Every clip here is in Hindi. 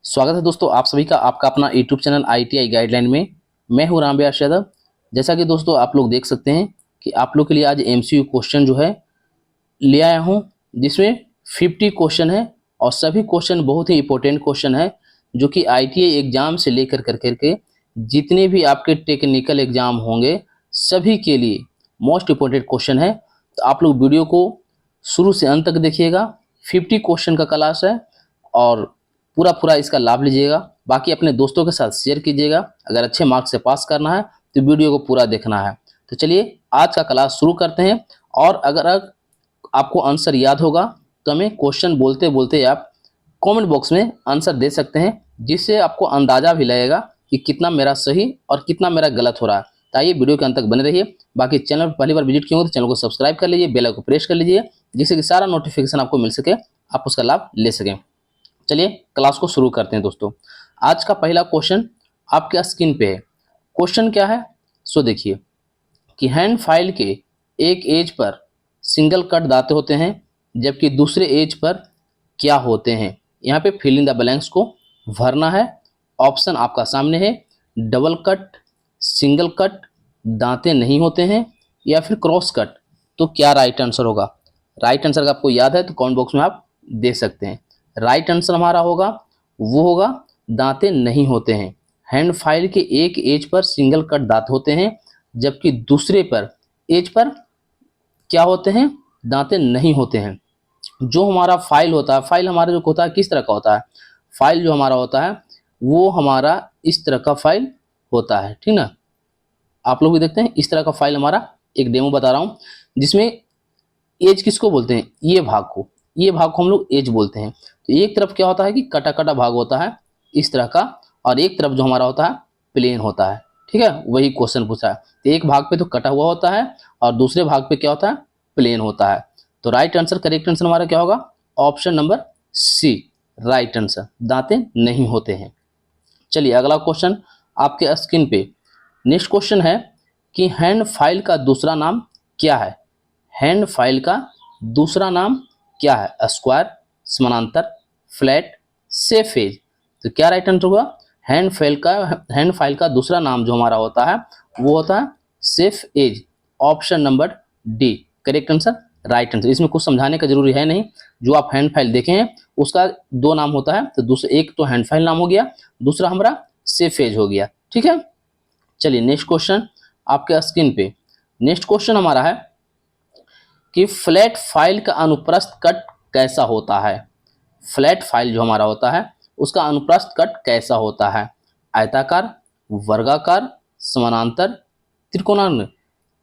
स्वागत है दोस्तों आप सभी का आपका अपना यूट्यूब चैनल ITI गाइडलाइन में। मैं हूं रामव्यास यादव। जैसा कि दोस्तों आप लोग देख सकते हैं कि आप लोग के लिए आज MCQ क्वेश्चन जो है ले आया हूं, जिसमें 50 क्वेश्चन है और सभी क्वेश्चन बहुत ही इंपॉर्टेंट क्वेश्चन है, जो कि ITI एग्जाम से लेकर करके जितने भी आपके टेक्निकल एग्जाम होंगे सभी के लिए मोस्ट इंपॉर्टेंट क्वेश्चन है। तो आप लोग वीडियो को शुरू से अंत तक देखिएगा। 50 क्वेश्चन का क्लास है और पूरा इसका लाभ लीजिएगा। बाकी अपने दोस्तों के साथ शेयर कीजिएगा। अगर अच्छे मार्क्स से पास करना है तो वीडियो को पूरा देखना है। तो चलिए आज का क्लास शुरू करते हैं। और अगर आपको आंसर याद होगा तो हमें क्वेश्चन बोलते बोलते आप कमेंट बॉक्स में आंसर दे सकते हैं, जिससे आपको अंदाजा भी लगेगा कि कितना मेरा सही और कितना मेरा गलत हो रहा है। तो आइए वीडियो के अंत तक बने रहिए। बाकी चैनल पर पहली बार विजिट किए हो तो चैनल को सब्सक्राइब कर लीजिए, बेल आइकन को प्रेस कर लीजिए, जिससे कि सारा नोटिफिकेशन आपको मिल सके, आप उसका लाभ ले सकें। चलिए क्लास को शुरू करते हैं दोस्तों। आज का पहला क्वेश्चन आपके स्क्रीन पे है। क्वेश्चन क्या है सो देखिए कि हैंड फाइल के एक एज पर सिंगल कट दांते होते हैं, जबकि दूसरे एज पर क्या होते हैं। यहाँ पे फिल इन द ब्लैंक्स को भरना है। ऑप्शन आपका सामने है, डबल कट, सिंगल कट, दांते नहीं होते हैं, या फिर क्रॉस कट। तो क्या राइट आंसर होगा? राइट आंसर का आपको याद है तो कमेंट बॉक्स में आप दे सकते हैं। राइट आंसर हमारा होगा वो होगा दांते नहीं होते हैं। हैंड फाइल के एक एज पर सिंगल कट दांत होते हैं, जबकि दूसरे पर एज पर क्या होते हैं? दांते नहीं होते हैं। जो हमारा फाइल होता है, फाइल हमारा जो होता है किस तरह का होता है? फाइल जो हमारा होता है वो हमारा इस तरह का फाइल होता है, ठीक ना। आप लोग भी देखते हैं इस तरह का फाइल हमारा, एक डेमो बता रहा हूँ, जिसमें एज किसको बोलते हैं? ये भाग को हम लोग एज बोलते हैं। तो एक तरफ क्या होता है कि कटा कटा भाग होता है इस तरह का, और एक तरफ जो हमारा होता है प्लेन होता है, ठीक है। वही क्वेश्चन पूछा है। तो एक भाग पे तो कटा हुआ होता है और दूसरे भाग पे क्या होता है? प्लेन होता है। तो राइट आंसर, करेक्ट आंसर हमारा क्या होगा? Option number C, right answer, दांते नहीं होते हैं। चलिए अगला क्वेश्चन आपके स्क्रीन पे। नेक्स्ट क्वेश्चन है कि हैंड फाइल का दूसरा नाम क्या है? हैंड फाइल का दूसरा नाम क्या है? स्क्वायर, समानांतर, फ्लैट, सेफ एज। तो क्या राइट आंसर होगा? हैंड फाइल का दूसरा नाम जो हमारा होता है वो होता है safe edge. Option number D, correct answer, right answer. इसमें कुछ समझाने का जरूरी है नहीं। जो आप हैंड फाइल देखे हैं उसका दो नाम होता है, तो दूसरा एक तो हैंड फाइल नाम हो गया, दूसरा हमारा सेफ एज हो गया, ठीक है। चलिए नेक्स्ट क्वेश्चन आपके स्क्रीन पे। नेक्स्ट क्वेश्चन हमारा है कि फ्लैट फाइल का अनुप्रस्थ कट कैसा होता है? फ्लैट फाइल जो हमारा होता है उसका अनुप्रस्थ कट कैसा होता है? आयताकार, वर्गाकार, समानांतर, त्रिकोणाकार।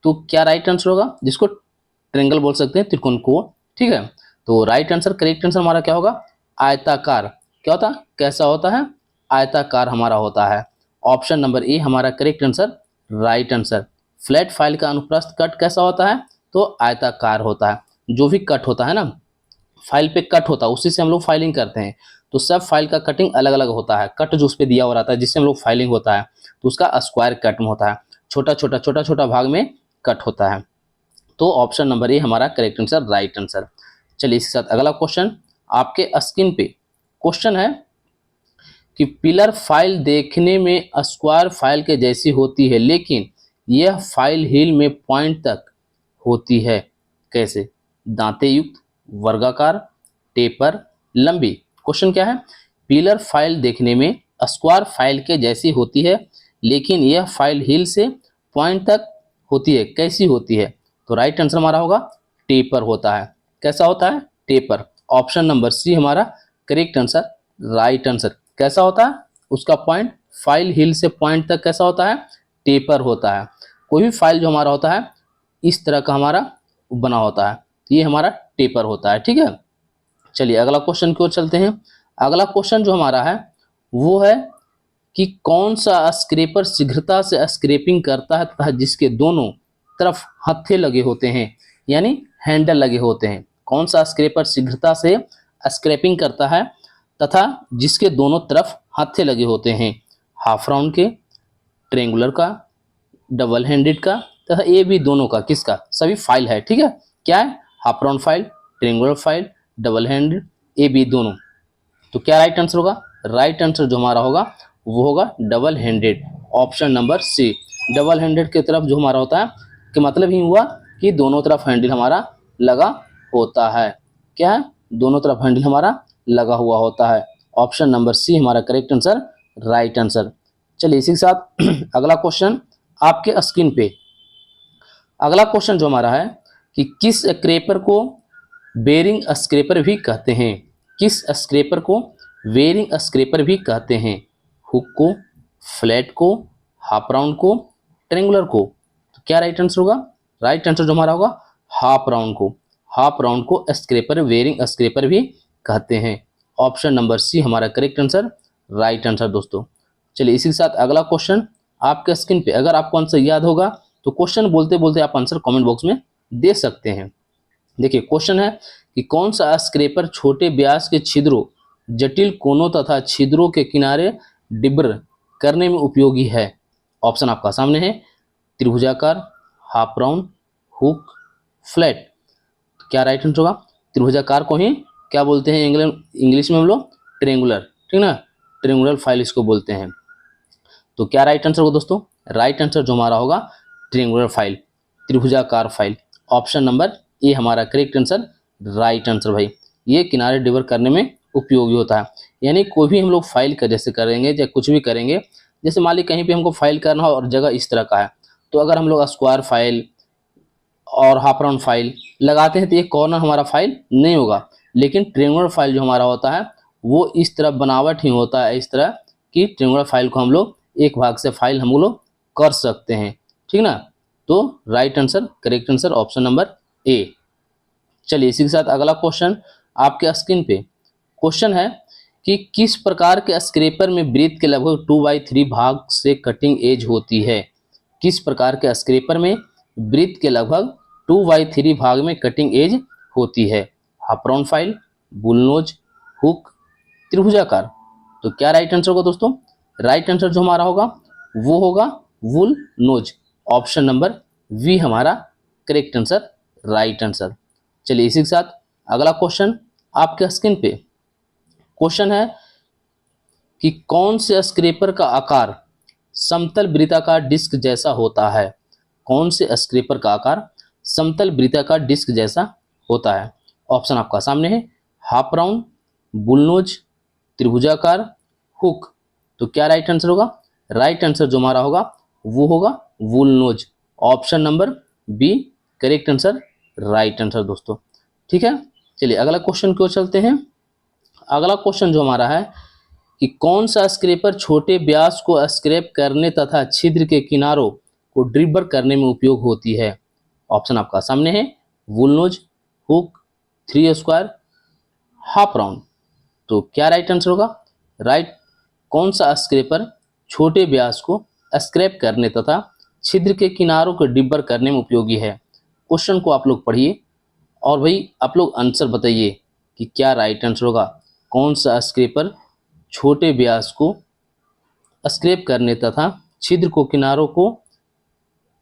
तो क्या राइट आंसर होगा? जिसको ट्रायंगल बोल सकते हैं, त्रिकोण को, ठीक है। तो राइट आंसर, करेक्ट आंसर हमारा क्या होगा? आयताकार। क्या होता है? कैसा होता है? आयताकार हमारा होता है। ऑप्शन नंबर ए हमारा correct answer, right answer. Flat file का अनुप्रस्थ कट कैसा होता है? तो आयताकार होता है। जो भी कट होता है ना, फाइल पे कट होता है, उसी से हम लोग फाइलिंग करते हैं। तो सब फाइल का कटिंग अलग अलग होता है। कट जो उस पर दिया हुआ रहता है जिससे हम लोग फाइलिंग होता है, तो उसका स्क्वायर कट में होता है। छोटा छोटा भाग में कट होता है। तो ऑप्शन नंबर ए हमारा करेक्ट आंसर, राइट आंसर। चलिए इसके साथ अगला क्वेश्चन आपके स्क्रीन पे। क्वेश्चन है कि पिलर फाइल देखने में स्क्वायर फाइल के जैसी होती है, लेकिन यह फाइल हिल में पॉइंट तक होती है, कैसे? दांते युक्त, वर्गाकार, टेपर, लंबी। क्वेश्चन क्या है? पिलर फाइल देखने में स्क्वायर फाइल के जैसी होती है, लेकिन यह फाइल हिल से पॉइंट तक होती है, कैसी होती है? तो राइट आंसर हमारा होगा टेपर होता है। कैसा होता है? टेपर। ऑप्शन नंबर सी हमारा करेक्ट आंसर, राइट आंसर। कैसा होता है? उसका पॉइंट, फाइल हिल से पॉइंट तक कैसा होता है? टेपर होता है। कोई भी फाइल जो हमारा होता है इस तरह का हमारा बना होता है, तो ये हमारा टेपर होता है, ठीक है। चलिए अगला क्वेश्चन की ओर चलते हैं। अगला क्वेश्चन जो हमारा है वो है कि कौन सा स्क्रैपर शीघ्रता से स्क्रैपिंग करता है तथा जिसके दोनों तरफ हत्थे लगे होते हैं, यानी हैंडल लगे होते हैं। कौन सा स्क्रैपर शीघ्रता से स्क्रैपिंग करता है तथा जिसके दोनों तरफ हत्थे लगे होते हैं? हाफ राउंड के, ट्रेंगुलर का, डबल हैंडेड का, तथा ये भी दोनों का। किसका? सभी फाइल है, ठीक है। क्या है? Half round file, triangular file, double handed, A B दोनों। तो क्या राइट आंसर होगा? राइट आंसर जो हमारा होगा वो होगा double handed, option number C. Double handed की तरफ जो हमारा होता है कि मतलब ही हुआ कि दोनों तरफ हैंडल हमारा लगा होता है। क्या है? दोनों तरफ हैंडल हमारा लगा हुआ होता है। ऑप्शन नंबर सी हमारा करेक्ट आंसर, राइट आंसर। चलिए इसी के साथ अगला क्वेश्चन आपके स्क्रीन पे। अगला क्वेश्चन जो हमारा है कि किस स्क्रैपर को बेरिंग स्क्रैपर भी कहते हैं? किस स्क्रैपर को बेरिंग स्क्रैपर भी कहते हैं? हुक को, फ्लैट को, हाफ राउंड को, ट्रेंगुलर को? तो क्या राइट आंसर होगा? राइट आंसर जो हमारा होगा हाफ राउंड को। हाफ राउंड को स्क्रैपर, बेरिंग स्क्रैपर भी कहते हैं। ऑप्शन नंबर सी हमारा करेक्ट आंसर, राइट आंसर दोस्तों। चलिए इसी के साथ अगला क्वेश्चन आपके स्क्रीन पे। अगर आपको आंसर याद होगा तो क्वेश्चन बोलते बोलते आप आंसर कमेंट बॉक्स में दे सकते हैं। देखिए क्वेश्चन है कि कौन सा स्क्रैपर छोटे व्यास के छिद्रों, जटिल कोनों तथा छिद्रों के किनारे डिब्र करने में उपयोगी है? ऑप्शन आपका सामने है, त्रिभुजाकार, हाफ राउंड, हुक, फ्लैट। क्या राइट आंसर होगा? त्रिभुजाकार को ही क्या बोलते हैं इंग्लिश में हम लोग? ट्रेंगुलर, ठीक ना, ट्रेंगुलर फाइल इसको बोलते हैं। तो क्या राइट आंसर होगा दोस्तों? राइट आंसर जो हमारा होगा ट्रेंगुलर फाइल, त्रिभुजाकार फाइल। ऑप्शन नंबर ए हमारा करेक्ट आंसर, राइट आंसर भाई। ये किनारे डिवर करने में उपयोगी होता है। यानी कोई भी हम लोग फाइल का जैसे करेंगे या कुछ भी करेंगे, जैसे मान ली कहीं पे हमको फाइल करना हो और जगह इस तरह का है, तो अगर हम लोग स्क्वायर फाइल और हाफ राउंड फाइल लगाते हैं तो ये कॉर्नर हमारा फाइल नहीं होगा। लेकिन ट्रेंगुलर फाइल जो हमारा होता है वो इस तरह बनावट ही होता है, इस तरह कि ट्रेंगुलर फाइल को हम लोग एक भाग से फाइल हम लोग कर सकते हैं, ठीक ना। तो right answer, correct answer option number ए। चलिए इसी के साथ अगला क्वेश्चन आपके स्क्रीन पे। क्वेश्चन है कि किस प्रकार के स्क्रैपर में वृत्त के लगभग 2/3 भाग से कटिंग एज होती है? किस प्रकार के स्क्रैपर में वृत्त के लगभग 2/3 भाग में कटिंग एज होती है? Half round file, bullnose, hook, त्रिभुजाकार? तो क्या राइट आंसर होगा दोस्तों? राइट आंसर जो हमारा होगा वो होगा वुल नोज, ऑप्शन नंबर वी हमारा करेक्ट आंसर, राइट आंसर। चलिए इसी के साथ अगला क्वेश्चन आपके स्क्रीन पे। क्वेश्चन है कि कौन से स्क्रैपर का आकार समतल वृत्ताकार डिस्क जैसा होता है? कौन से स्क्रैपर का आकार समतल वृत्ताकार डिस्क जैसा होता है? ऑप्शन आपका सामने है, हाफ राउंड, बुलनोज, त्रिभुजाकार, हुक। तो क्या राइट आंसर होगा? राइट आंसर जो हमारा होगा वो होगा bullnose, option number B correct answer, right answer दोस्तों, ठीक है। चलिए अगला क्वेश्चन की ओर चलते हैं। अगला क्वेश्चन जो हमारा है कि कौन सा स्क्रैपर छोटे व्यास को स्क्रैप करने तथा छिद्र के किनारों को ड्रिबर करने में उपयोग होती है? ऑप्शन आपका सामने है, वुलनोज, हुक, 3 स्क्वायर, हाफ राउंड। तो क्या राइट आंसर होगा? राइट, कौन सा स्क्रैपर छोटे व्यास को स्क्रैप करने तथा छिद्र के किनारों को डिब्बर करने में उपयोगी है? क्वेश्चन को आप लोग पढ़िए और भाई आप लोग आंसर बताइए कि क्या राइट आंसर होगा। कौन सा स्क्रैपर छोटे व्यास को स्क्रैप करने तथा छिद्र को किनारों को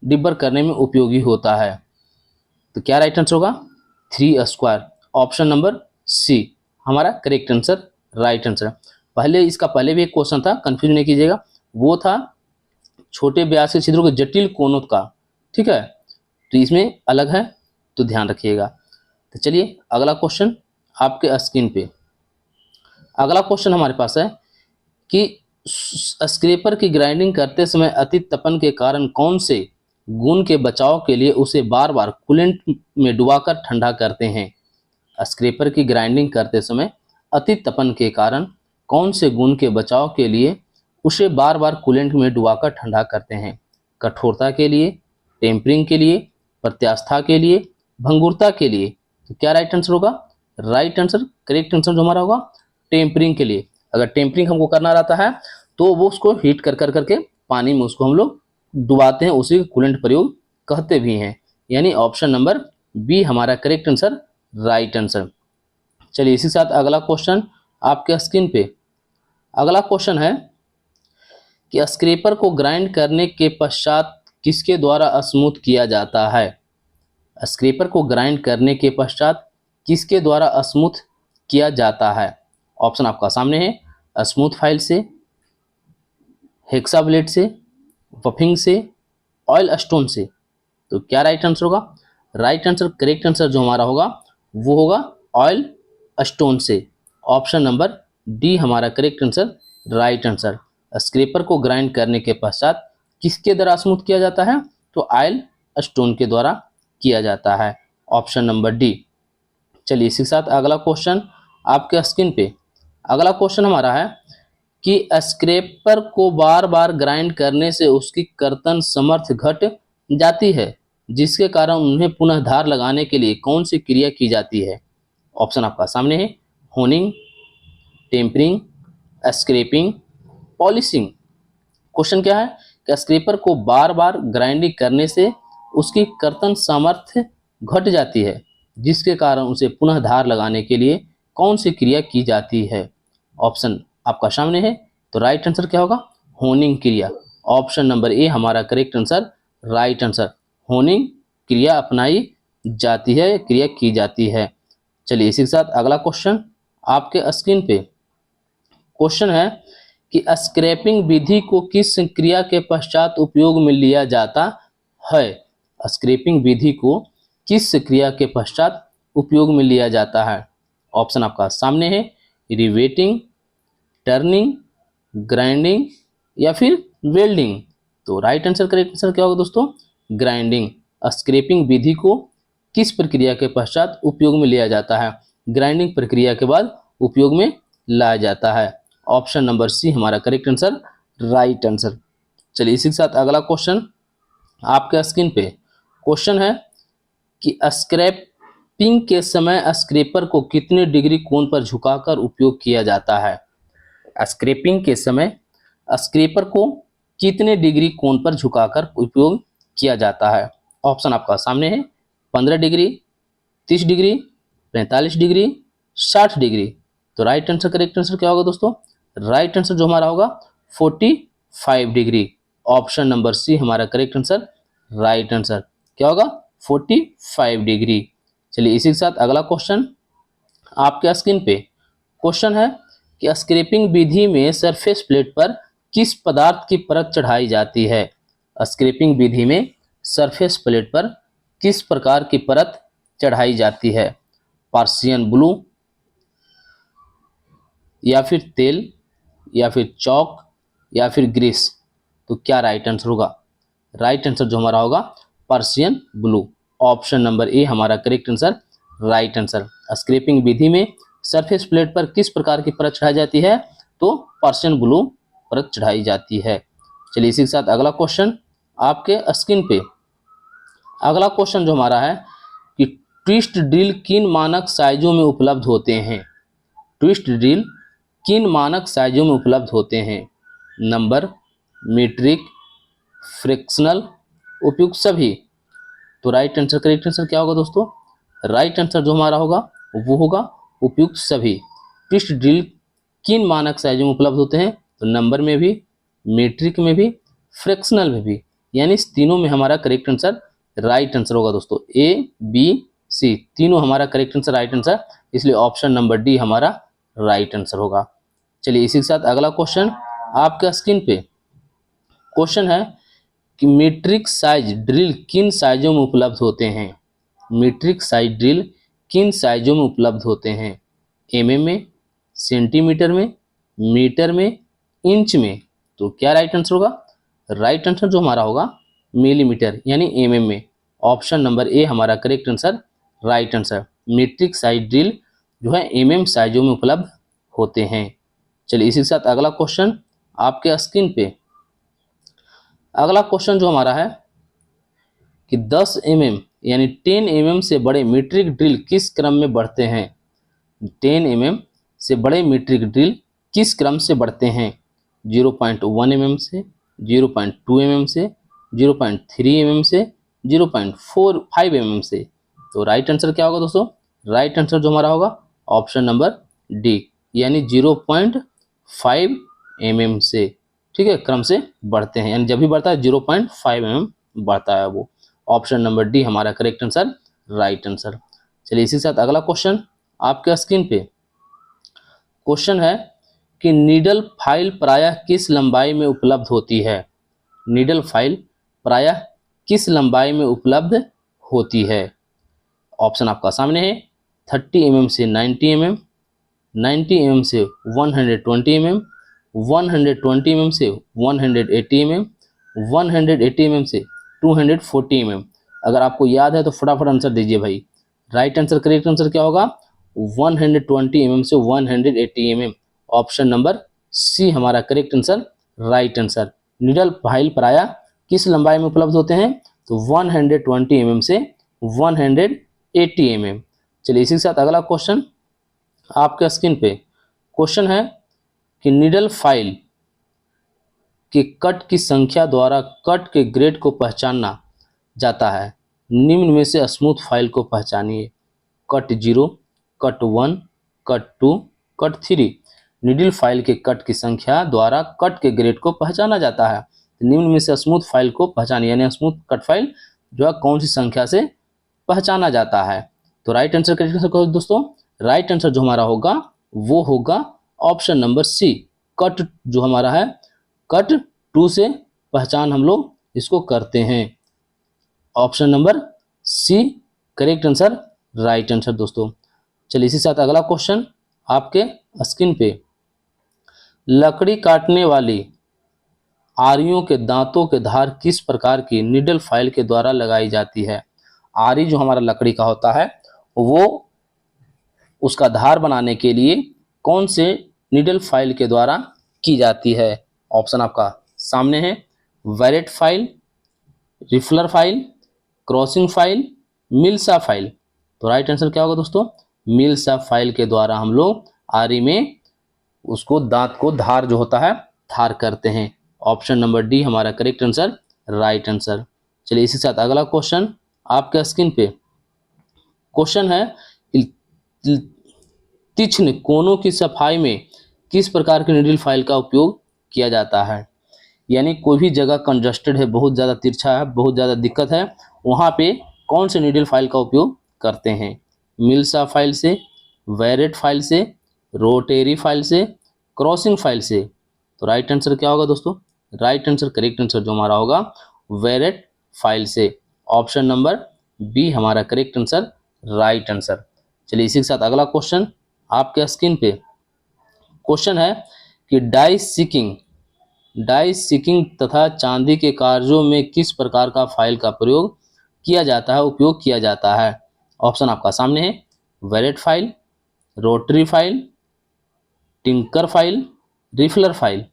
डिब्बर करने में उपयोगी होता है? तो क्या राइट आंसर होगा? 3 स्क्वायर, ऑप्शन नंबर सी हमारा करेक्ट आंसर, राइट आंसर। पहले भी एक क्वेश्चन था, कंफ्यूज नहीं कीजिएगा, वो था छोटे व्यास के छिद्रों के जटिल कोनों का, ठीक है, तो इसमें अलग है, तो ध्यान रखिएगा। तो चलिए अगला क्वेश्चन आपके स्क्रीन पे। अगला क्वेश्चन हमारे पास है कि स्क्रैपर की ग्राइंडिंग करते समय अति तपन के कारण कौन से गुण के बचाव के लिए उसे बार बार कूलेंट में डुबाकर ठंडा करते हैं? स्क्रैपर की ग्राइंडिंग करते समय अति तपन के कारण कौन से गुण के बचाव के लिए उसे बार बार कूलेंट में डुबाकर ठंडा करते हैं? कठोरता के लिए, टेम्परिंग के लिए, प्रत्यास्था के लिए, भंगुरता के लिए? तो क्या राइट आंसर होगा? राइट आंसर, करेक्ट आंसर जो हमारा होगा टेम्परिंग के लिए। अगर टेम्परिंग हमको करना रहता है तो वो उसको हीट कर कर करके पानी में उसको हम लोग डुबाते हैं, उसी को कूलेंट प्रयोग कहते भी हैं। यानी ऑप्शन नंबर बी हमारा करेक्ट आंसर, राइट आंसर। चलिए इसी के साथ अगला क्वेश्चन आपके स्क्रीन पे। अगला क्वेश्चन है कि स्क्रैपर को ग्राइंड करने के पश्चात किसके द्वारा स्मूथ किया जाता है? स्क्रैपर को ग्राइंड करने के पश्चात किसके द्वारा स्मूथ किया जाता है? ऑप्शन आपका सामने है, स्मूथ फाइल से, हेक्साब्लेड से, वफिंग से, ऑयल स्टोन से। तो क्या राइट आंसर होगा? राइट आंसर, करेक्ट आंसर जो हमारा होगा वो होगा ऑयल स्टोन से। ऑप्शन नंबर डी हमारा correct answer, right answer. Scraper को ग्राइंड करने के पश्चात किसके द्वारा स्मूथ किया जाता है? तो ऑयल स्टोन के द्वारा किया जाता है। Option number D. चलिए इसी के साथ अगला क्वेश्चन आपके स्क्रीन पे। अगला क्वेश्चन हमारा है कि स्क्रैपर को बार बार ग्राइंड करने से उसकी कर्तन सामर्थ्य घट जाती है, जिसके कारण उन्हें पुनः धार लगाने के लिए कौन सी क्रिया की जाती है? ऑप्शन आपका सामने है। Honing, tempering, scraping, polishing. Question क्या है कि स्क्रैपर को बार बार ग्राइंडिंग करने से उसकी कर्तन सामर्थ्य घट जाती है, जिसके कारण उसे पुनः धार लगाने के लिए कौन सी क्रिया की जाती है? ऑप्शन आपका सामने है। तो राइट आंसर क्या होगा? होनिंग क्रिया। ऑप्शन नंबर ए हमारा correct answer, right answer. Honing क्रिया अपनाई जाती है, क्रिया की जाती है। चलिए इसी के साथ अगला क्वेश्चन आपके स्क्रीन पे। क्वेश्चन है कि स्क्रैपिंग विधि को किस क्रिया के पश्चात उपयोग में लिया जाता है? स्क्रैपिंग विधि को किस क्रिया के पश्चात उपयोग में लिया जाता है? ऑप्शन आपका सामने है। रिवेटिंग, टर्निंग, ग्राइंडिंग या फिर वेल्डिंग। तो राइट आंसर, करेक्ट आंसर क्या होगा दोस्तों? ग्राइंडिंग। स्क्रैपिंग विधि को किस प्रक्रिया के पश्चात उपयोग में लिया जाता है? ग्राइंडिंग प्रक्रिया के बाद उपयोग में लाया जाता है। ऑप्शन नंबर सी हमारा करेक्ट आंसर, राइट आंसर। चलिए इसी के साथ अगला क्वेश्चन आपके स्क्रीन पे। क्वेश्चन है कि स्क्रैपिंग के समय स्क्रैपर को कितने डिग्री कोण पर झुकाकर उपयोग किया जाता है? स्क्रैपिंग के समय स्क्रैपर को कितने डिग्री कोण पर झुकाकर उपयोग किया जाता है? ऑप्शन आपका सामने है। 15 डिग्री, 30 डिग्री, 45 डिग्री, 60 डिग्री। तो राइट आंसर, करेक्ट आंसर क्या होगा दोस्तों? राइट आंसर जो हमारा होगा 45 डिग्री। ऑप्शन नंबर सी हमारा करेक्ट आंसर, राइट आंसर। क्या होगा? 45 डिग्री। चलिए इसी के साथ अगला क्वेश्चन आपके स्क्रीन पे। क्वेश्चन है कि स्क्रैपिंग विधि में सरफेस प्लेट पर किस पदार्थ की परत चढ़ाई जाती है? स्क्रैपिंग विधि में सरफेस प्लेट पर किस प्रकार की परत चढ़ाई जाती है? पर्सियन ब्लू, या फिर तेल, या फिर चौक, या फिर ग्रीस। तो क्या राइट आंसर होगा? राइट आंसर जो हमारा होगा Persian blue. Option number A हमारा correct answer, right answer. Scraping विधि में सरफेस प्लेट पर किस प्रकार की परत चढ़ाई जाती है? तो पर्सियन ब्लू परत चढ़ाई जाती है। चलिए इसी के साथ अगला क्वेश्चन आपके स्क्रीन पे। अगला क्वेश्चन जो हमारा है कि ट्विस्ट ड्रिल किन मानक साइजों में उपलब्ध होते हैं? ट्विस्ट ड्रिल किन मानक साइजों में उपलब्ध होते हैं? नंबर, मीट्रिक, फ्रैक्शनल, उपयुक्त सभी। तो राइट आंसर, करेक्ट आंसर क्या होगा दोस्तों? राइट आंसर जो हमारा होगा वो होगा उपयुक्त सभी। ट्विस्ट ड्रिल किन मानक साइजों में उपलब्ध होते हैं? तो नंबर में भी, मीट्रिक में भी, फ्रैक्शनल में भी। यानी इस तीनों में हमारा करेक्ट आंसर राइट आंसर होगा दोस्तों। ए, बी, सी तीनों हमारा करेक्ट आंसर, राइट आंसर। इसलिए ऑप्शन नंबर डी हमारा राइट आंसर होगा। चलिए इसी के साथ अगला क्वेश्चन आपके स्क्रीन पे। क्वेश्चन है कि मीट्रिक साइज ड्रिल किन साइजों में उपलब्ध होते हैं? मीट्रिक साइज ड्रिल किन साइजों में उपलब्ध होते हैं? एमएम में, सेंटीमीटर में, मीटर में, इंच में। तो क्या राइट आंसर होगा? राइट आंसर जो हमारा होगा मिलीमीटर यानी एमएम में। ऑप्शन नंबर ए हमारा correct answer, right answer. Metric size drill जो है एमएम साइजों में उपलब्ध होते हैं। चलिए इसी के साथ अगला क्वेश्चन आपके स्क्रीन पे। अगला क्वेश्चन जो हमारा है कि 10 mm यानी 10 mm से बड़े मीट्रिक ड्रिल किस क्रम में बढ़ते हैं? 10 mm से बड़े मीट्रिक ड्रिल किस क्रम से बढ़ते हैं? 0.1 mm से, 0.2 mm से, 0.3 mm से, 0.45 mm से। तो राइट आंसर क्या होगा दोस्तों? राइट आंसर जो हमारा होगा ऑप्शन नंबर डी यानी 0.5 mm से। ठीक है, क्रम से बढ़ते हैं यानी जब भी बढ़ता है 0.5 mm बढ़ता है वो। ऑप्शन नंबर डी हमारा करेक्ट आंसर, राइट आंसर। चलिए इसी के साथ अगला क्वेश्चन आपके स्क्रीन पे। क्वेश्चन है कि नीडल फाइल प्रायः किस लंबाई में उपलब्ध होती है। नीडल फाइल प्रायः किस लंबाई में उपलब्ध होती है। ऑप्शन आपका सामने है। 30 mm से 90 mm, 90 mm से 120 mm, 120 mm से 180 mm, 180 mm से 240 mm। अगर आपको याद है तो फटाफट आंसर दीजिए भाई। राइट आंसर, करेक्ट आंसर क्या होगा? 120 mm से 180 mm। ऑप्शन नंबर सी हमारा correct answer, right answer. Needle file प्रायः किस लंबाई में उपलब्ध होते हैं? तो 120 mm से 180 mm। चलिए इसी के साथ अगला क्वेश्चन आपके स्क्रीन पे। क्वेश्चन है कि नीडल फाइल के कट की संख्या द्वारा कट के ग्रेड को पहचाना जाता है। निम्न में से स्मूथ फाइल को पहचानिए। Cut 0, cut 1, cut 2, cut 3। Needle file के कट की संख्या द्वारा कट के ग्रेड को पहचाना जाता है। निम्न में से स्मूथ फाइल को पहचानिए, यानी स्मूथ कट फाइल जो है कौन सी संख्या से पहचाना जाता है। तो राइट आंसर करेक्ट आंसर कहो दोस्तों। राइट आंसर जो हमारा होगा वो होगा ऑप्शन नंबर सी, कट जो हमारा है कट 2 से पहचान हम लोग इसको करते हैं। Option number C correct answer, right answer दोस्तों। चलिए इसी साथ अगला क्वेश्चन आपके स्क्रीन पे। लकड़ी काटने वाली आरियों के दांतों के धार किस प्रकार की नीडल फाइल के द्वारा लगाई जाती है। आरी जो हमारा लकड़ी का होता है वो उसका धार बनाने के लिए कौन से नीडल फाइल के द्वारा की जाती है। ऑप्शन आपका सामने है। Barrette file, riffler file, crossing file, mill saw file. तो राइट आंसर क्या होगा दोस्तों? मिल्सा फाइल के द्वारा हम लोग आरी में उसको दांत को धार जो होता है धार करते हैं। ऑप्शन नंबर डी हमारा करेक्ट आंसर, राइट आंसर। चलिए इसी साथ अगला क्वेश्चन आपके स्क्रीन पे। क्वेश्चन है तीक्ष्ण कोनों की सफाई में किस प्रकार के नीडल फाइल का उपयोग किया जाता है। यानी कोई भी जगह कंजस्टेड है, बहुत ज़्यादा तिरछा है, बहुत ज़्यादा दिक्कत है, वहाँ पे कौन से नीडल फाइल का उपयोग करते हैं। मिल्सा फाइल से, वेरेट फाइल से, रोटेरी फाइल से, क्रॉसिंग फाइल से। तो राइट आंसर क्या होगा दोस्तों? राइट आंसर करेक्ट आंसर जो हमारा होगा वेरेट फाइल से। ऑप्शन नंबर बी हमारा करेक्ट आंसर, राइट आंसर। चलिए इसी के साथ अगला क्वेश्चन आपके स्क्रीन पे। क्वेश्चन है कि डाई सीकिंग तथा चांदी के कार्यों में किस प्रकार का फाइल का प्रयोग किया जाता है, उपयोग किया जाता है। ऑप्शन आपका सामने है। Barrette file, rotary file, tinker file, riffler file.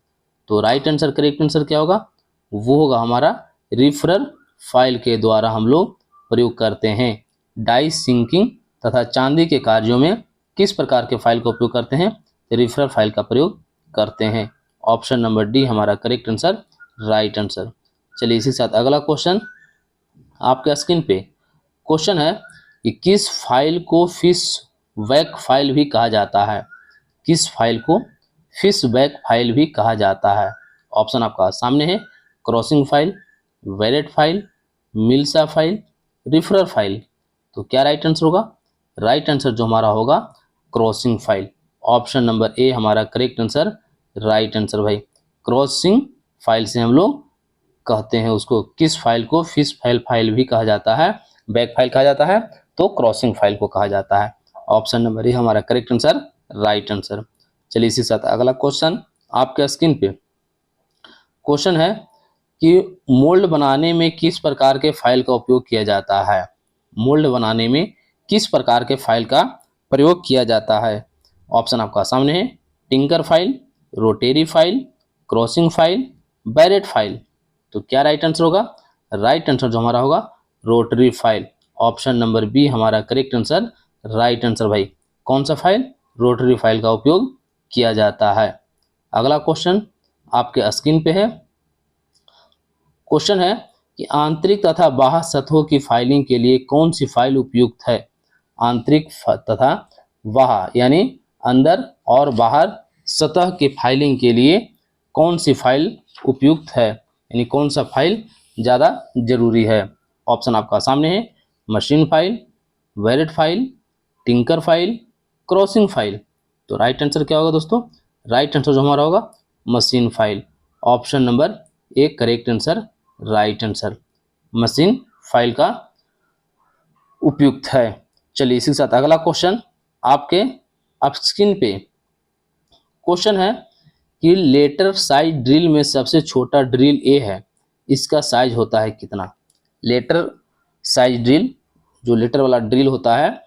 तो राइट आंसर करेक्ट आंसर क्या होगा? वो होगा हमारा रिफलर फाइल के द्वारा हम लोग प्रयोग करते हैं। डाई सिंकिंग तथा चांदी के कार्यों में किस प्रकार के फाइल का उपयोग करते हैं? रिफलर फाइल का प्रयोग करते हैं। ऑप्शन नंबर डी हमारा करेक्ट आंसर, राइट आंसर। चलिए इसी के साथ अगला क्वेश्चन आपके स्क्रीन पे। क्वेश्चन है कि किस फाइल को फिश बैक फाइल भी कहा जाता है। किस फाइल को फिश बैक फाइल भी कहा जाता है। ऑप्शन आपका सामने है। Crossing file, barrette file, mill saw file, riffler file. तो क्या राइट आंसर होगा? राइट आंसर जो हमारा होगा crossing file. Option number A हमारा करेक्ट आंसर, राइट आंसर भाई। क्रॉसिंग फाइल से हम लोग कहते हैं उसको। किस फाइल को फिश फाइल भी कहा जाता है, बैक फाइल कहा जाता है, तो क्रॉसिंग फाइल को कहा जाता है। ऑप्शन नंबर ए हमारा करेक्ट आंसर, राइट आंसर। चलिए इसी साथ अगला क्वेश्चन आपके स्क्रीन पे। क्वेश्चन है कि मोल्ड बनाने में किस प्रकार के फाइल का उपयोग किया जाता है। मोल्ड बनाने में किस प्रकार के फाइल का प्रयोग किया जाता है। ऑप्शन आपका सामने है। Tinker file, rotary file, crossing file, barrette file. तो क्या राइट आंसर होगा? राइट आंसर जो हमारा होगा rotary file. Option number B हमारा करेक्ट आंसर, राइट आंसर भाई। कौन सा फाइल? रोटरी फाइल का उपयोग किया जाता है। अगला क्वेश्चन आपके स्क्रीन पे है। क्वेश्चन है कि आंतरिक तथा बाह्य सतहों की फाइलिंग के लिए कौन सी फाइल उपयुक्त है। आंतरिक तथा बाह्य यानी अंदर और बाहर सतह के फाइलिंग के लिए कौन सी फाइल उपयुक्त है, यानी कौन सा फाइल ज़्यादा जरूरी है। ऑप्शन आपका सामने है। Machine file, barrette file, tinker file, crossing file. तो राइट आंसर क्या होगा दोस्तों? राइट आंसर जो हमारा होगा machine file. Option number A correct answer, right answer machine file का उपयुक्त है। चलिए इसी के साथ अगला क्वेश्चन आपके आप स्क्रीन पे क्वेश्चन है कि लेटर साइज ड्रिल में सबसे छोटा ड्रिल ए है, इसका साइज होता है कितना। लेटर साइज ड्रिल, जो लेटर वाला ड्रिल होता है,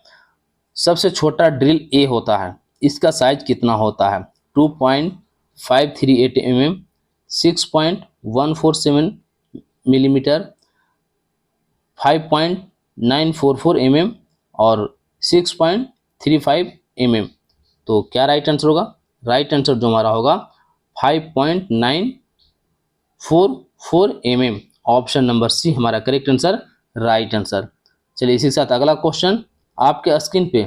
सबसे छोटा ड्रिल ए होता है, इसका साइज कितना होता है। 2.538 mm, 6.147 मिलीमीटर, 5.944 mm और 6.35 mm। तो क्या राइट आंसर होगा। राइट आंसर जो हमारा होगा 5.944 mm। ऑप्शन नंबर सी हमारा करेक्ट आंसर, राइट आंसर। चलिए इसी के साथ अगला क्वेश्चन आपके स्क्रीन पे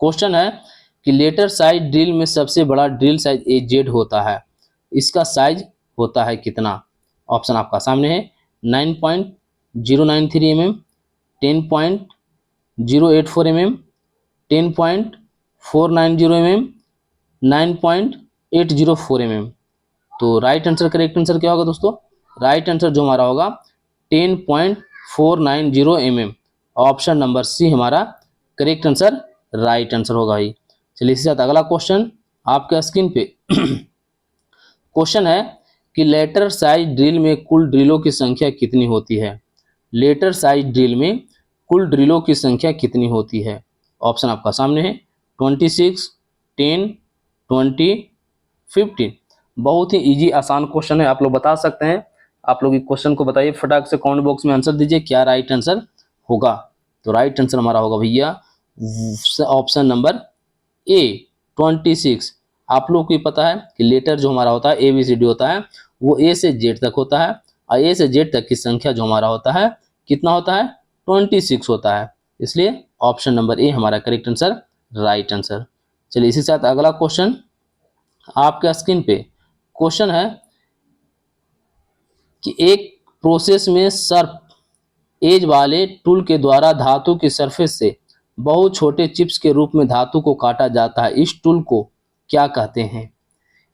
क्वेश्चन है कि लेटर साइज ड्रिल में सबसे बड़ा ड्रिल साइज एजेड होता है, इसका साइज होता है कितना। ऑप्शन आपका सामने है 9.093 mm, 10.084 mm, 10.490 mm, 9.804 mm। तो राइट आंसर करेक्ट आंसर क्या होगा दोस्तों। राइट आंसर जो हमारा होगा 10.490 mm। ऑप्शन नंबर सी हमारा करेक्ट आंसर, राइट आंसर होगा भाई। चलिए इसके साथ अगला क्वेश्चन आपके स्क्रीन पे क्वेश्चन है कि लेटर साइज ड्रिल में कुल ड्रिलों की संख्या कितनी होती है। लेटर साइज ड्रिल में कुल ड्रिलों की संख्या कितनी होती है। ऑप्शन आपका सामने है 26, 10, 20, 15। बहुत ही इजी आसान क्वेश्चन है, आप लोग बता सकते हैं। आप लोग इस क्वेश्चन को बताइए, फटाक से कमेंट बॉक्स में आंसर दीजिए क्या राइट आंसर होगा। तो राइट आंसर हमारा होगा भैया ऑप्शन नंबर ए 26। आप लोग को पता है कि लेटर जो हमारा होता है ABCD होता है, वो ए से जेड तक होता है, और ए से जेड तक की संख्या जो हमारा होता है कितना होता है 26 होता है। इसलिए ऑप्शन नंबर ए हमारा करेक्ट आंसर, राइट आंसर। चलिए इसी के साथ अगला क्वेश्चन आपके स्क्रीन पे क्वेश्चन है कि एक प्रोसेस में शार्प एज वाले टूल के द्वारा धातु की सरफेस से बहुत छोटे चिप्स के रूप में धातु को काटा जाता है, इस टूल को क्या कहते हैं।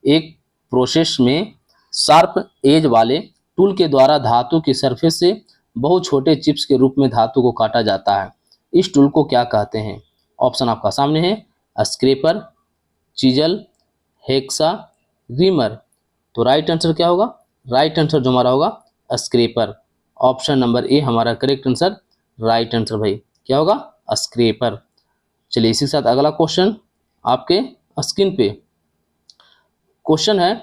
एक प्रोसेस में शार्प एज वाले टूल के द्वारा धातु की सरफेस से बहुत छोटे चिप्स के रूप में धातु को काटा जाता है, इस टूल को क्या कहते हैं। ऑप्शन आपका सामने है स्क्रैपर, चीजल, हेक्सा, रीमर। तो राइट आंसर क्या होगा। राइट आंसर जो हमारा होगा स्क्रैपर। ऑप्शन नंबर ए हमारा करेक्ट आंसर, राइट आंसर भाई क्या होगा स्क्रैपर। चलिए इसी के साथ अगला क्वेश्चन आपके स्क्रीन पे क्वेश्चन है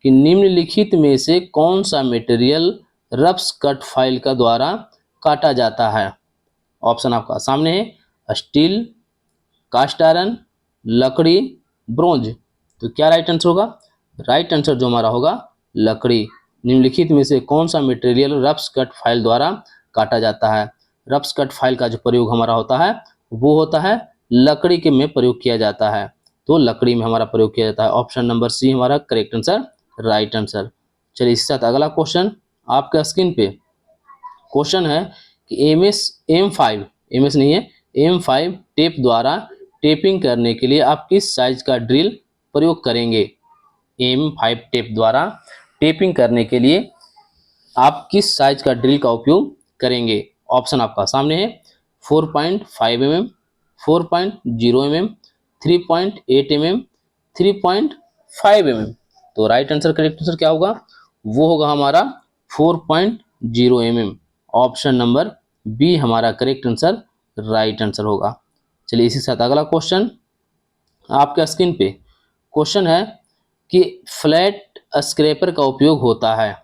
कि निम्नलिखित में से कौन सा मटेरियल रफ्स कट फाइल का द्वारा काटा जाता है। ऑप्शन आपका सामने है स्टील, कास्ट आयरन, लकड़ी, ब्रोंज। तो क्या राइट आंसर होगा। राइट आंसर जो हमारा होगा लकड़ी। निम्नलिखित में से कौन सा मटेरियल रफ्स कट फाइल द्वारा काटा जाता है। रफ्स कट फाइल का जो प्रयोग हमारा होता है वो होता है लकड़ी के में प्रयोग किया जाता है, तो लकड़ी में हमारा प्रयोग किया जाता है। ऑप्शन नंबर सी हमारा करेक्ट आंसर, राइट आंसर। चलिए इसके साथ अगला क्वेश्चन आपके स्क्रीन पे क्वेश्चन है कि एम5 नहीं है M5 टेप द्वारा टेपिंग करने के लिए आप किस साइज का ड्रिल प्रयोग करेंगे। M5 टेप द्वारा टेपिंग करने के लिए आप किस साइज का ड्रिल का उपयोग करेंगे। ऑप्शन आपका सामने है 4.5 mm, 4.0 mm, 3.8 mm, 3.5 mm। तो राइट आंसर करेक्ट आंसर क्या होगा, वो होगा हमारा 4.0 mm। ऑप्शन नंबर बी हमारा करेक्ट आंसर, राइट आंसर होगा। चलिए इसी के साथ अगला क्वेश्चन आपके स्क्रीन पे क्वेश्चन है कि फ्लैट स्क्रैपर का उपयोग होता है।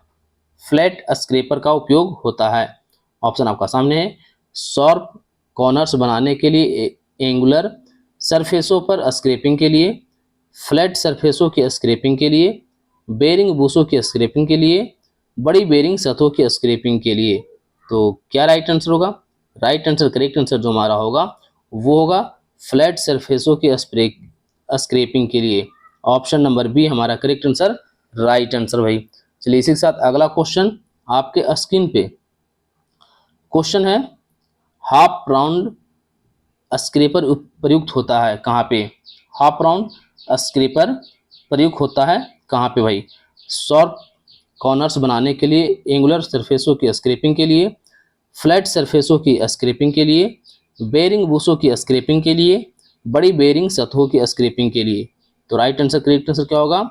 फ्लैट स्क्रैपर का उपयोग होता है। ऑप्शन आपका सामने है शार्प कॉर्नर्स बनाने के लिए, एंगुलर सरफेसों पर स्क्रैपिंग के लिए, फ्लैट सरफेसों की स्क्रैपिंग के लिए, बेरिंग बूसों की स्क्रैपिंग के लिए, बड़ी बेरिंग सतहों की स्क्रैपिंग के लिए। तो क्या राइट आंसर होगा। राइट आंसर करेक्ट आंसर जो हमारा होगा वो होगा फ्लैट सरफेसों की स्क्रैपिंग के लिए। ऑप्शन नंबर बी हमारा करेक्ट आंसर, राइट आंसर भाई। चलिए इसी के साथ अगला क्वेश्चन आपके स्क्रीन पे क्वेश्चन है हाफ राउंड स्क्रैपर प्रयुक्त होता है कहाँ पे। हाफ राउंड स्क्रैपर प्रयुक्त होता है कहाँ पे भाई? शॉर्प कॉर्नर्स बनाने के लिए, एंगुलर सरफेसों की स्क्रैपिंग के लिए, फ्लैट सरफेसों की स्क्रैपिंग के लिए, बेरिंग बूसों की स्क्रैपिंग के लिए, बड़ी बेरिंग सतहों की स्क्रैपिंग के लिए। तो राइट आंसर, करेक्ट आंसर क्या होगा?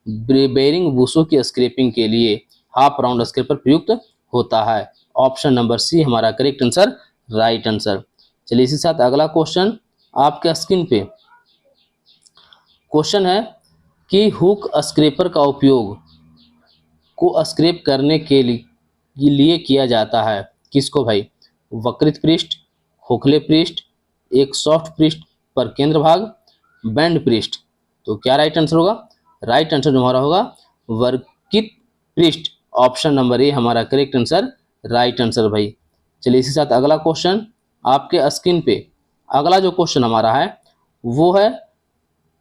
बेरिंग बूसों की स्क्रैपिंग के लिए हाफ राउंड स्क्रैपर प्रयुक्त होता है। ऑप्शन नंबर सी हमारा करेक्ट आंसर, राइट आंसर। चलिए इसी साथ अगला क्वेश्चन आपके स्क्रीन पे क्वेश्चन है कि हुक स्क्रैपर का उपयोग को स्क्रैप करने के लिए किया जाता है। किसको भाई? वक्रित पृष्ठ, खोखले पृष्ठ, एक सॉफ्ट पृष्ठ पर केंद्र भाग, बैंड पृष्ठ। तो क्या राइट आंसर होगा? राइट आंसर जो हमारा होगा वर्कित पृष्ठ। ऑप्शन नंबर ए हमारा करेक्ट आंसर, राइट आंसर भाई। चलिए इसी साथ अगला क्वेश्चन आपके स्क्रीन पे अगला जो क्वेश्चन हमारा है वो है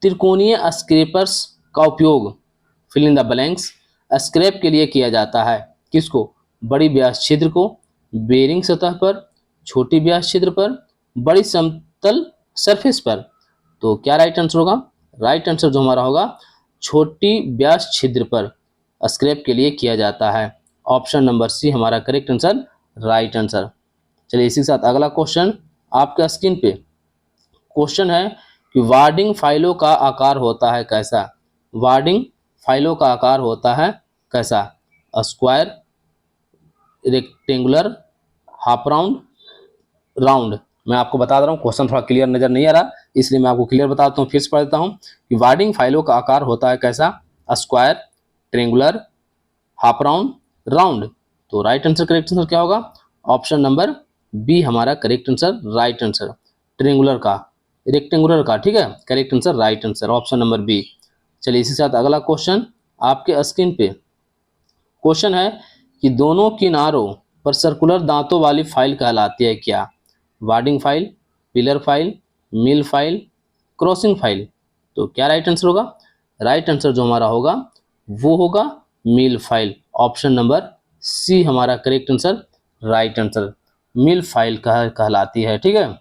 त्रिकोणीय स्क्रैपर्स का उपयोग fill in the blanks scrap के लिए किया जाता है। किसको? बड़ी व्यास छिद्र को, बेरिंग सतह पर, छोटी व्यास छिद्र पर, बड़ी समतल सरफेस पर। तो क्या राइट आंसर होगा? राइट आंसर जो हमारा होगा छोटी व्यास छिद्र पर स्क्रैप के लिए किया जाता है। ऑप्शन नंबर सी हमारा करेक्ट आंसर, राइट आंसर। चलिए इसी के साथ अगला क्वेश्चन आपके स्क्रीन पे क्वेश्चन है कि वार्डिंग फाइलों का आकार होता है कैसा? वार्डिंग फाइलों का आकार होता है कैसा? Square, rectangular, half round, round. मैं आपको बता रहा हूँ, क्वेश्चन थोड़ा क्लियर नजर नहीं आ रहा इसलिए मैं आपको क्लियर बताता हूँ, फिर से पढ़ देता हूँ कि वार्डिंग फाइलों का आकार होता है कैसा? Square, triangular, half round, round. तो राइट आंसर, करेक्ट आंसर क्या होगा? ऑप्शन नंबर बी हमारा correct answer, right answer. Triangular का, रेक्टेंगुलर का, ठीक है, correct answer, right answer, option number B. चलिए इसी साथ अगला क्वेश्चन आपके स्क्रीन पे क्वेश्चन है कि दोनों किनारों पर सर्कुलर दांतों वाली फाइल कहलाती है क्या? वार्डिंग फाइल, पिलर फाइल, मिल फाइल, क्रॉसिंग फाइल। तो क्या राइट आंसर होगा? राइट आंसर जो हमारा होगा वो होगा मिल फाइल। ऑप्शन नंबर सी हमारा करेक्ट आंसर, राइट आंसर। मिल फाइल कहलाती है, ठीक है।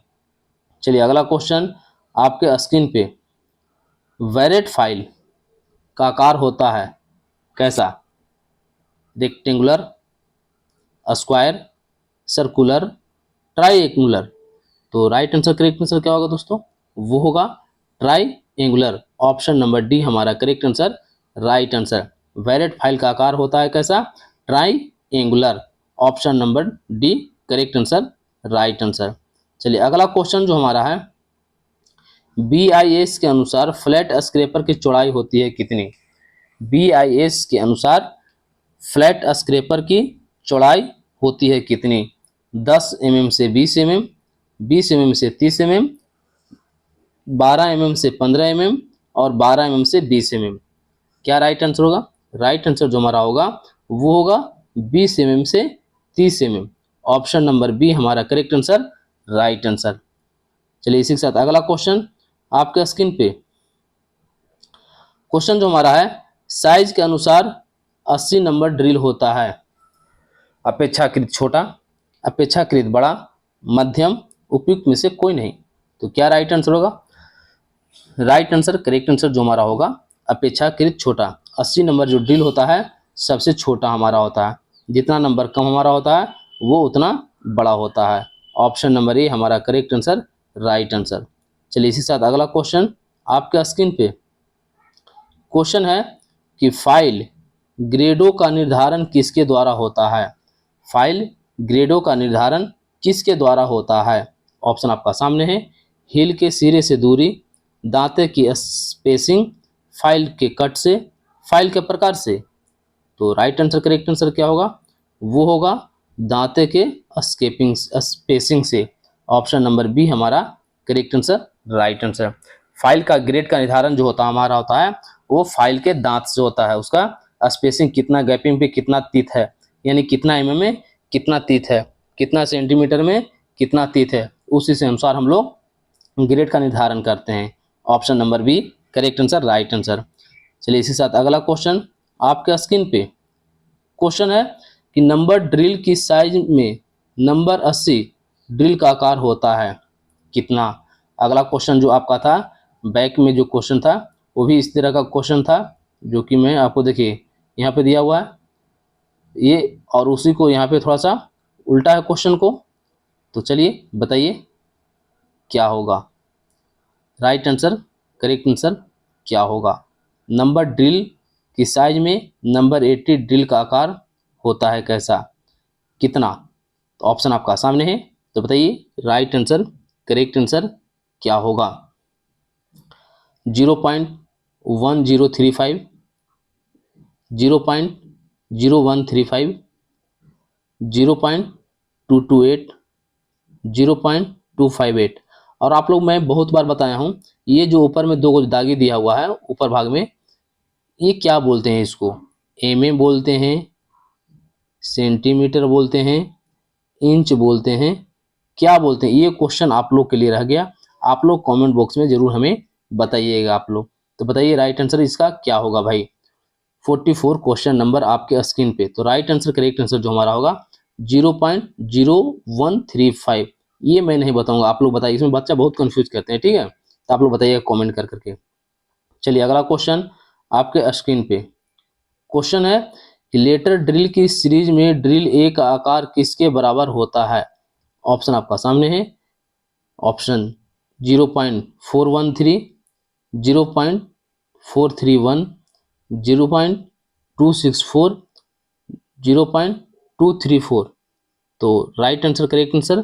चलिए अगला क्वेश्चन आपके स्क्रीन पे वेरेट फाइल का आकार होता है कैसा? Rectangular, square, circular, triangular. तो राइट आंसर, करेक्ट आंसर क्या होगा दोस्तों? वो होगा ट्राईएंगुलर। ऑप्शन नंबर डी हमारा correct answer, right answer. Barrette file का आकार होता है कैसा? Triangular. Option number D correct answer, right answer. चलिए अगला क्वेश्चन जो हमारा है BIS के अनुसार फ्लैट स्क्रैपर की चौड़ाई होती है कितनी? BIS के अनुसार फ्लैट स्क्रैपर की चौड़ाई होती है कितनी? 10 mm से 20 mm, 20 mm से 30 mm, 12 mm से 15 mm और 12 mm से 20 mm। क्या राइट आंसर होगा? राइट आंसर जो हमारा होगा वो होगा 20 mm से 30 mm। ऑप्शन नंबर बी हमारा करेक्ट आंसर, राइट आंसर। चलिए इसी के साथ अगला क्वेश्चन आपके स्क्रीन पे क्वेश्चन जो हमारा है साइज के अनुसार 80 नंबर ड्रिल होता है। अपेक्षाकृत छोटा, अपेक्षाकृत बड़ा, मध्यम, उपयुक्त में से कोई नहीं। तो क्या राइट आंसर होगा? राइट आंसर, करेक्ट आंसर जो हमारा होगा अपेक्षाकृत छोटा। 80 नंबर जो ड्रिल होता है सबसे छोटा हमारा होता है। जितना नंबर कम हमारा होता है वो उतना बड़ा होता है। ऑप्शन नंबर ए हमारा करेक्ट आंसर, राइट आंसर। चलिए इसी साथ अगला क्वेश्चन आपके स्क्रीन पे क्वेश्चन है कि फाइल ग्रेडों का निर्धारण किसके द्वारा होता है? फाइल ग्रेडों का निर्धारण किसके द्वारा होता है? ऑप्शन आपका सामने है। हील के सिरे से दूरी, दांते की स्पेसिंग, फाइल के कट से, फाइल के प्रकार से। तो राइट आंसर, करेक्ट आंसर क्या होगा? वो होगा दांते के स्पेसिंग से। ऑप्शन नंबर बी हमारा correct answer, right answer. File का ग्रेड का निर्धारण जो होता हमारा होता है वो फाइल के दांत से होता है। उसका स्पेसिंग कितना गैपिंग पे कितना तीत है, यानी कितना mm में कितना तीत है, कितना सेंटीमीटर में कितना तीत है, उसी से अनुसार हम लोग ग्रेड का निर्धारण करते हैं। Option number B correct answer, right answer. चलिए इसी साथ अगला क्वेश्चन आपके स्क्रीन पे क्वेश्चन है कि नंबर ड्रिल की साइज में नंबर 80 ड्रिल का आकार होता है कितना? अगला क्वेश्चन जो आपका था बैक में जो क्वेश्चन था वो भी इस तरह का क्वेश्चन था, जो कि मैं आपको देखिए यहाँ पे दिया हुआ है ये, और उसी को यहाँ पे थोड़ा सा उल्टा है क्वेश्चन को। तो चलिए बताइए क्या होगा राइट आंसर, करेक्ट आंसर क्या होगा। नंबर ड्रिल की साइज में नंबर 80 ड्रिल का आकार होता है कैसा, कितना। तो ऑप्शन आपका सामने है, तो बताइए राइट आंसर, करेक्ट आंसर क्या होगा। 0.1035, 0.0135, 0.228, 0.258। और आप लोग मैं बहुत बार बताया हूँ, ये जो ऊपर में दो गो दागी दिया हुआ है ऊपर भाग में, ये क्या बोलते हैं इसको, mm बोलते हैं, सेंटीमीटर बोलते हैं, इंच बोलते हैं, क्या बोलते हैं, ये क्वेश्चन आप लोग के लिए रह गया। आप लोग कमेंट बॉक्स में जरूर हमें बताइएगा आप लोग। तो बताइए राइट आंसर इसका क्या होगा भाई। 44 क्वेश्चन नंबर आपके स्क्रीन पे। तो राइट आंसर, करेक्ट आंसर जो हमारा होगा 0.0135। ये मैं नहीं बताऊंगा, आप लोग बताइए, इसमें बच्चा बहुत कंफ्यूज करते हैं, ठीक है। तो आप लोग बताइएगा कमेंट कर करके। चलिए अगला क्वेश्चन आपके स्क्रीन पे। क्वेश्चन है कि लेटर ड्रिल की सीरीज में ड्रिल ए का आकार किसके बराबर होता है। ऑप्शन आपका सामने है। ऑप्शन 0.413, 0.431, 0.264, 0.234। तो राइट आंसर, करेक्ट आंसर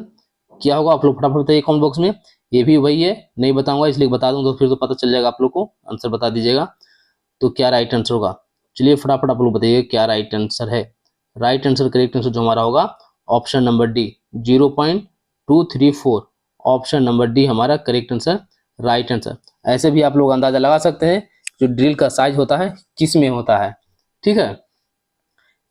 क्या होगा, आप लोग फटाफट बताइए कमेंट बॉक्स में। ये भी वही है, नहीं बताऊंगा इसलिए बता दूं, तो फिर तो पता चल जाएगा आप लोग को, आंसर बता दीजिएगा। तो क्या राइट आंसर होगा, चलिए फटाफट आप लोग बताइए क्या राइट आंसर है। राइट आंसर, करेक्ट आंसर जो हमारा होगा option number D 0.234। Option number D हमारा करेक्ट आंसर, राइट आंसर। ऐसे भी आप लोग अंदाजा लगा सकते हैं जो ड्रिल का साइज होता है किस में होता है, ठीक है।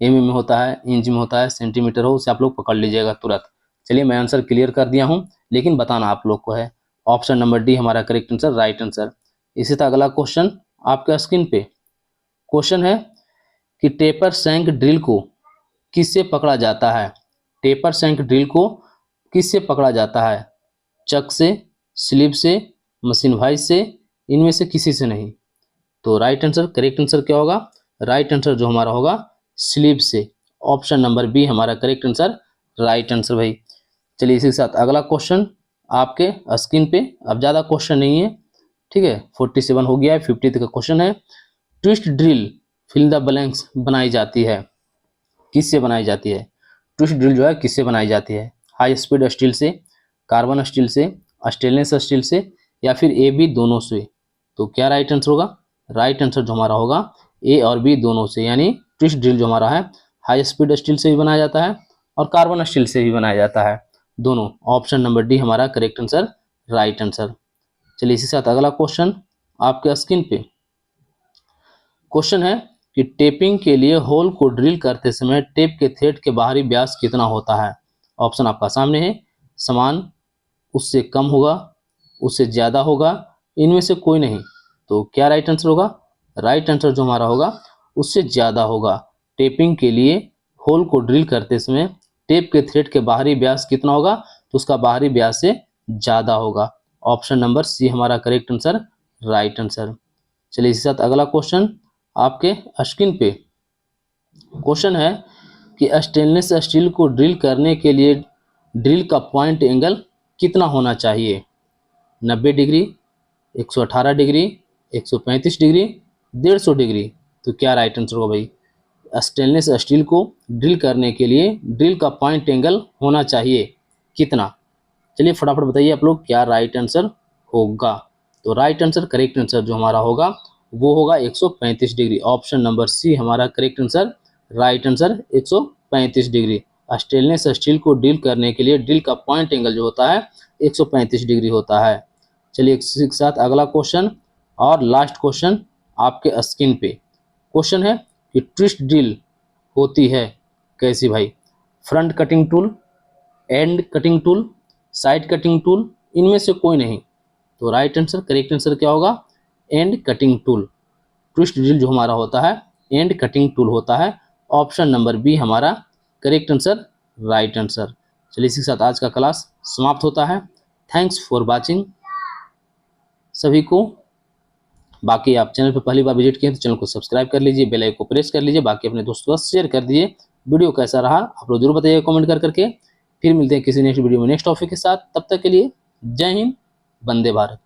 एम में होता है, इंच में होता है, सेंटीमीटर हो, उसे आप लोग पकड़ लीजिएगा तुरंत। चलिए मैं आंसर क्लियर कर दिया हूं, लेकिन बताना आप लोग को है। ऑप्शन नंबर डी हमारा करेक्ट आंसर, राइट आंसर। इसी तरह अगला क्वेश्चन आपके स्क्रीन पे। क्वेश्चन है कि टेपर सैंक ड्रिल को किससे पकड़ा जाता है। टेपर सैंक ड्रिल को किससे पकड़ा जाता है, चक से, स्लिप से, मशीन वाइज से, इनमें से किसी से नहीं। तो राइट आंसर, करेक्ट आंसर क्या होगा, राइट आंसर जो हमारा होगा स्लिप से। ऑप्शन नंबर बी हमारा करेक्ट आंसर, राइट आंसर भाई। चलिए इसी के साथ अगला क्वेश्चन आपके स्क्रीन पे। अब ज़्यादा क्वेश्चन नहीं है, ठीक है, 47 हो गया है, 50 का क्वेश्चन है। Twist drill fill the blanks बनाई जाती है, किससे बनाई जाती है। ट्विस्ट ड्रिल जो है किससे बनाई जाती है, हाई स्पीड स्टील से, कार्बन स्टील से, स्टेनलेस स्टील से, या फिर ए बी दोनों से। तो क्या राइट आंसर होगा, राइट आंसर जो हमारा होगा ए और बी दोनों से, यानी ट्विस्ट ड्रिल जो हमारा है हाई स्पीड स्टील से भी बनाया जाता है और कार्बन स्टील से भी बनाया जाता है, दोनों। ऑप्शन नंबर डी हमारा करेक्ट आंसर, राइट आंसर। चलिए इसी साथ अगला क्वेश्चन आपके स्क्रीन पे। क्वेश्चन है कि टेपिंग के लिए होल को ड्रिल करते समय टेप के थ्रेड के बाहरी व्यास कितना होता है। ऑप्शन आपका सामने है, समान, उससे कम होगा, उससे ज़्यादा होगा, इनमें से कोई नहीं। तो क्या राइट आंसर होगा, राइट आंसर जो हमारा होगा उससे ज़्यादा होगा। टेपिंग के लिए होल को ड्रिल करते समय टेप के थ्रेड के बाहरी व्यास कितना होगा, तो उसका बाहरी व्यास से ज़्यादा होगा। ऑप्शन नंबर सी हमारा करेक्ट आंसर, राइट आंसर। चलिए इसी साथ अगला क्वेश्चन आपके स्क्रीन पे। क्वेश्चन है कि स्टेनलेस स्टील को ड्रिल करने के लिए ड्रिल का पॉइंट एंगल कितना होना चाहिए, 90 डिग्री, 118 डिग्री, 135 डिग्री, 150 डिग्री। तो क्या राइट आंसर होगा भाई, स्टेनलेस स्टील को ड्रिल करने के लिए ड्रिल का पॉइंट एंगल होना चाहिए कितना। चलिए फटाफट बताइए आप लोग क्या राइट आंसर होगा। तो राइट आंसर, करेक्ट आंसर जो हमारा होगा वो होगा 135 डिग्री। ऑप्शन नंबर सी हमारा correct answer, right answer 135 degree. Stainless steel को ड्रिल करने के लिए ड्रिल का पॉइंट एंगल जो होता है 135 डिग्री होता है। चलिए इसी के साथ अगला क्वेश्चन और लास्ट क्वेश्चन आपके स्क्रीन पे। क्वेश्चन है कि ट्विस्ट ड्रिल होती है कैसी भाई, front cutting tool, and cutting tool, side cutting tool, इनमें से कोई नहीं। तो राइट आंसर, करेक्ट आंसर क्या होगा, and cutting tool. Twist drill जो हमारा होता है एंड कटिंग टूल होता है। ऑप्शन नंबर बी हमारा करेक्ट आंसर, राइट आंसर। चलिए इसी के साथ आज का क्लास समाप्त होता है। थैंक्स फॉर वाचिंग सभी को। बाकी आप चैनल पर पहली बार विजिट किए तो चैनल को सब्सक्राइब कर लीजिए, बेल आइकन को प्रेस कर लीजिए, बाकी अपने दोस्तों के साथ शेयर कर दीजिए। वीडियो कैसा रहा आप लोग जरूर बताइएगा कमेंट करके। फिर मिलते हैं किसी नेक्स्ट वीडियो में नेक्स्ट टॉपिक के साथ, तब तक के लिए जय हिंद, वंदे भारत।